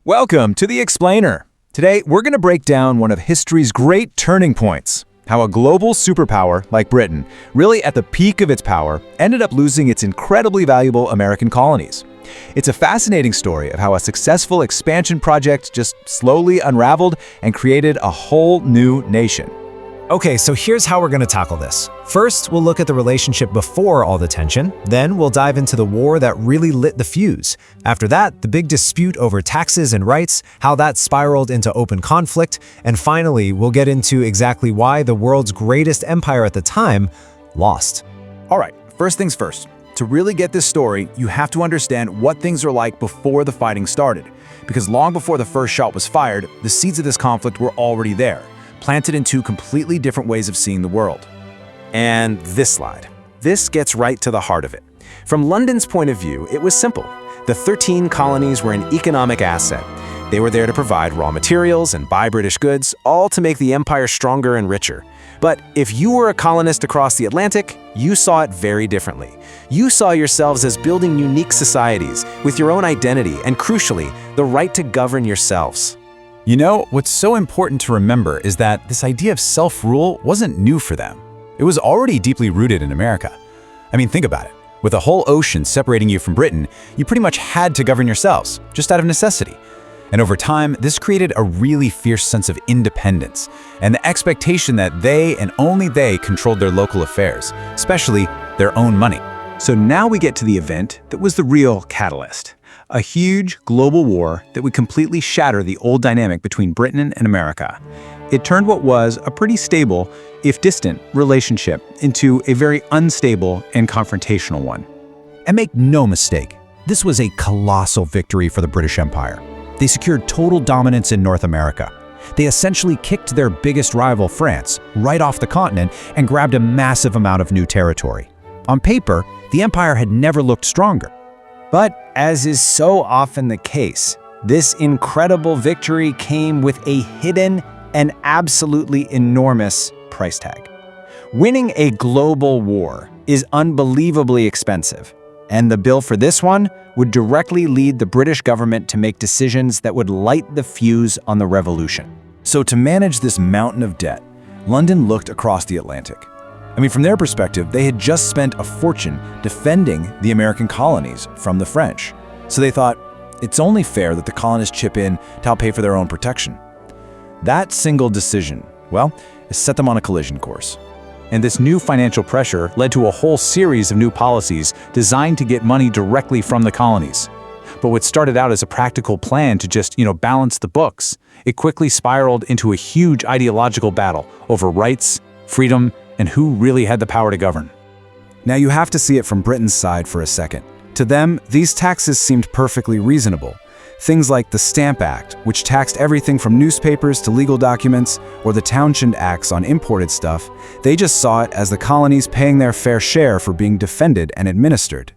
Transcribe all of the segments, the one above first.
Welcome to The Explainer. Today, we're going to break down one of history's great turning points, how a global superpower like Britain, really at the peak of its power, ended up losing its incredibly valuable American colonies. It's a fascinating story of how a successful expansion project just slowly unraveled and created a whole new nation. Okay, so here's how we're going to tackle this. First, we'll look at the relationship before all the tension. Then we'll dive into the war that really lit the fuse. After that, the big dispute over taxes and rights, how that spiraled into open conflict. And finally, we'll get into exactly why the world's greatest empire at the time lost. All right, first things first. To really get this story, you have to understand what things are like before the fighting started. Because long before the first shot was fired, the seeds of this conflict were already there, planted in two completely different ways of seeing the world. And this slide. This gets right to the heart of it. From London's point of view, it was simple. The 13 colonies were an economic asset. They were there to provide raw materials and buy British goods, all to make the empire stronger and richer. But if you were a colonist across the Atlantic, you saw it very differently. You saw yourselves as building unique societies with your own identity and, crucially, the right to govern yourselves. You know, what's so important to remember is that this idea of self-rule wasn't new for them. It was already deeply rooted in America. I mean, think about it. With a whole ocean separating you from Britain, you pretty much had to govern yourselves, just out of necessity. And over time, this created a really fierce sense of independence and the expectation that they and only they controlled their local affairs, especially their own money. So now we get to the event that was the real catalyst. A huge global war that would completely shatter the old dynamic between Britain and America. It turned what was a pretty stable, if distant, relationship into a very unstable and confrontational one. And make no mistake, this was a colossal victory for the British Empire. They secured total dominance in North America. They essentially kicked their biggest rival, France, right off the continent and grabbed a massive amount of new territory. On paper, the empire had never looked stronger. But as is so often the case, this incredible victory came with a hidden and absolutely enormous price tag. Winning a global war is unbelievably expensive, and the bill for this one would directly lead the British government to make decisions that would light the fuse on the revolution. So to manage this mountain of debt, London looked across the Atlantic. I mean, from their perspective, they had just spent a fortune defending the American colonies from the French. So they thought, it's only fair that the colonists chip in to help pay for their own protection. That single decision, well, it set them on a collision course. And this new financial pressure led to a whole series of new policies designed to get money directly from the colonies. But what started out as a practical plan to just, balance the books, it quickly spiraled into a huge ideological battle over rights, freedom, and who really had the power to govern. Now you have to see it from Britain's side for a second. To them, these taxes seemed perfectly reasonable. Things like the Stamp Act, which taxed everything from newspapers to legal documents, or the Townshend Acts on imported stuff, they just saw it as the colonies paying their fair share for being defended and administered.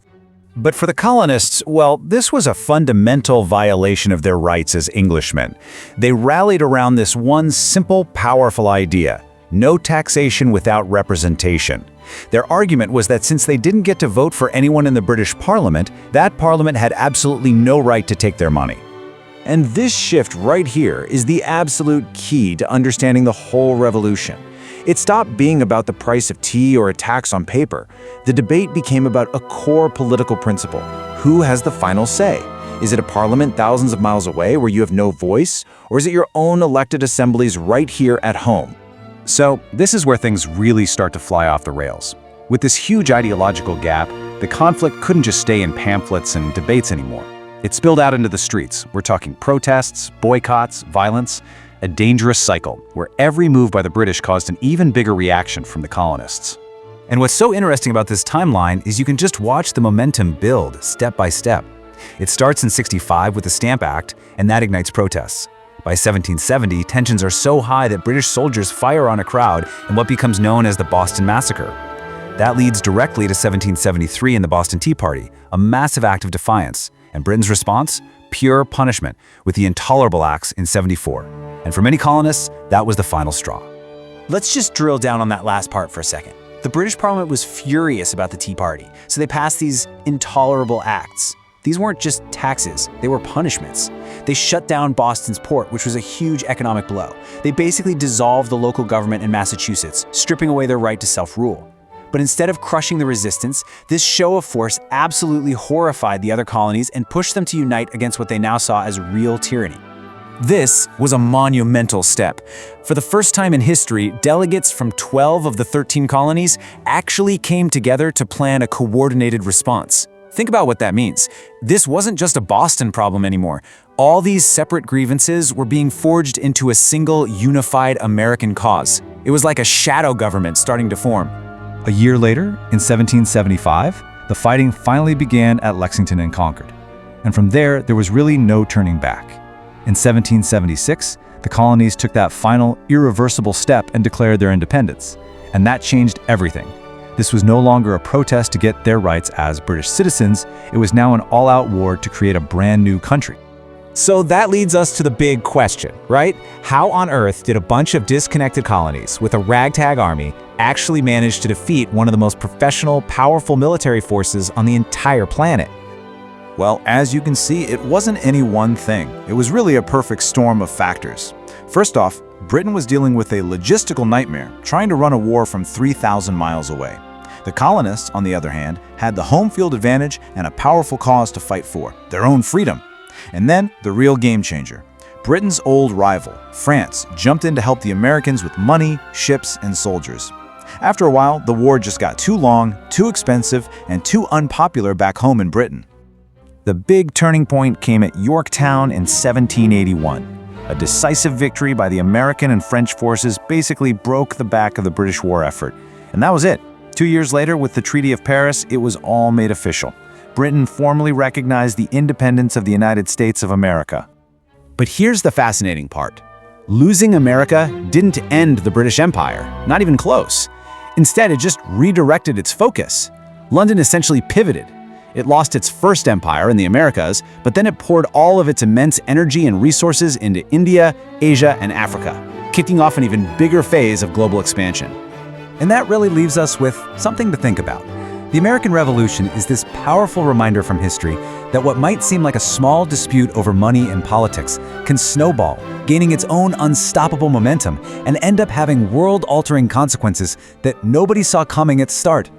But for the colonists, well, this was a fundamental violation of their rights as Englishmen. They rallied around this one simple, powerful idea: no taxation without representation. Their argument was that since they didn't get to vote for anyone in the British Parliament, that Parliament had absolutely no right to take their money. And this shift right here is the absolute key to understanding the whole revolution. It stopped being about the price of tea or a tax on paper. The debate became about a core political principle. Who has the final say? Is it a parliament thousands of miles away where you have no voice? Or is it your own elected assemblies right here at home? So this is where things really start to fly off the rails. With this huge ideological gap, the conflict couldn't just stay in pamphlets and debates anymore. It spilled out into the streets. We're talking protests, boycotts, violence, a dangerous cycle where every move by the British caused an even bigger reaction from the colonists. And what's so interesting about this timeline is you can just watch the momentum build step by step. It starts in '65 with the Stamp Act, and that ignites protests. By 1770, tensions are so high that British soldiers fire on a crowd in what becomes known as the Boston Massacre. That leads directly to 1773 and the Boston Tea Party, a massive act of defiance. And Britain's response? Pure punishment, with the Intolerable Acts in '74. And for many colonists, that was the final straw. Let's just drill down on that last part for a second. The British Parliament was furious about the Tea Party, so they passed these intolerable acts. These weren't just taxes, they were punishments. They shut down Boston's port, which was a huge economic blow. They basically dissolved the local government in Massachusetts, stripping away their right to self-rule. But instead of crushing the resistance, this show of force absolutely horrified the other colonies and pushed them to unite against what they now saw as real tyranny. This was a monumental step. For the first time in history, delegates from 12 of the 13 colonies actually came together to plan a coordinated response. Think about what that means. This wasn't just a Boston problem anymore. All these separate grievances were being forged into a single, unified American cause. It was like a shadow government starting to form. A year later, in 1775, the fighting finally began at Lexington and Concord. And from there was really no turning back. In 1776, the colonies took that final, irreversible step and declared their independence. And that changed everything. This was no longer a protest to get their rights as British citizens. It was now an all-out war to create a brand new country. So that leads us to the big question, right? How on earth did a bunch of disconnected colonies with a ragtag army actually manage to defeat one of the most professional, powerful military forces on the entire planet? Well, as you can see, it wasn't any one thing. It was really a perfect storm of factors. First off, Britain was dealing with a logistical nightmare, trying to run a war from 3,000 miles away. The colonists, on the other hand, had the home field advantage and a powerful cause to fight for, their own freedom. And then, the real game changer. Britain's old rival, France, jumped in to help the Americans with money, ships, and soldiers. After a while, the war just got too long, too expensive, and too unpopular back home in Britain. The big turning point came at Yorktown in 1781. A decisive victory by the American and French forces basically broke the back of the British war effort. And that was it. 2 years later, with the Treaty of Paris, it was all made official. Britain formally recognized the independence of the United States of America. But here's the fascinating part. Losing America didn't end the British Empire, not even close. Instead, it just redirected its focus. London essentially pivoted. It lost its first empire in the Americas, but then it poured all of its immense energy and resources into India, Asia, and Africa, kicking off an even bigger phase of global expansion. And that really leaves us with something to think about. The American Revolution is this powerful reminder from history that what might seem like a small dispute over money and politics can snowball, gaining its own unstoppable momentum and end up having world-altering consequences that nobody saw coming at the start.